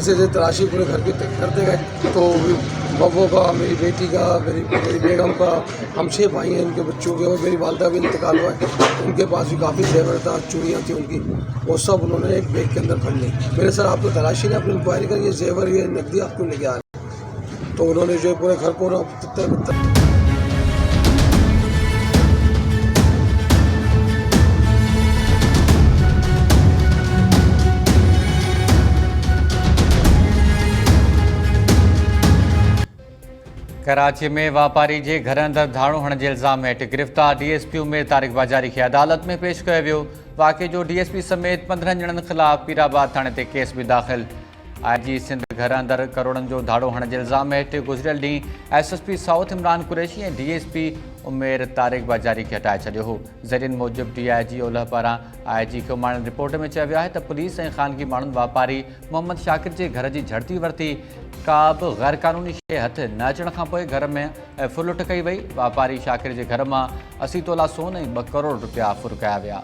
जैसे जैसे तलाशी पूरे घर की करते गए तो बब्बों का, मेरी बेटी का, मेरी बेगम का, हम 6 भाई हैं, उनके बच्चों के, और मेरी वालदा भी इंतकाल हुआ है। उनके पास भी काफ़ी जेवर था, चूड़ियाँ थी उनकी, वो सब उन्होंने एक बैग के अंदर भर ली। मेरे सर आप तो तलाशी ने अपनी इंक्वायरी करी, ये जेवर ये नकदी आप क्यों लेके आ रहे हैं? तो उन्होंने जो पूरे घर को कराची में वापारी जे घर अंदर धाड़ो हण जे इल्ज़ाम हेठि गिरफ़्तार डीएसपी उमेर तारिक बाजारी खे अदालत में पेश कयो वियो। वाक़े जो डीएसपी समेत 15 ॼणनि ख़िलाफ़ पीराबाद थाणे ते केस भी दाख़िल। आईजी सिंध घर अंदर करोड़नि जो धाड़ो हण जे इल्ज़ाम हेठि गुज़िरियल ॾींहुं एसएसपी साउथ इमरान कुरैशी ऐं डीएसपी उमेर तारिक बाजारी खे हटाए छॾियो हो। ज़रियनि मूजिबि डीआईजी ओलह पारां आईजी खे उमाणियल रिपोर्ट में चयो वियो आहे त पुलिस ऐं ख़ानगी माण्हुनि वापारी मोहम्मद शाकिर जे घर जी झड़ती वरिती। का बि गैर क़ानूनी शइ हथ न अचण खां पोइ घर में फुल लुट कई वई। वापारी शाकिर जे घर मां 80 तोला सोन ऐं 2 करोड़ रुपया फुर कया विया।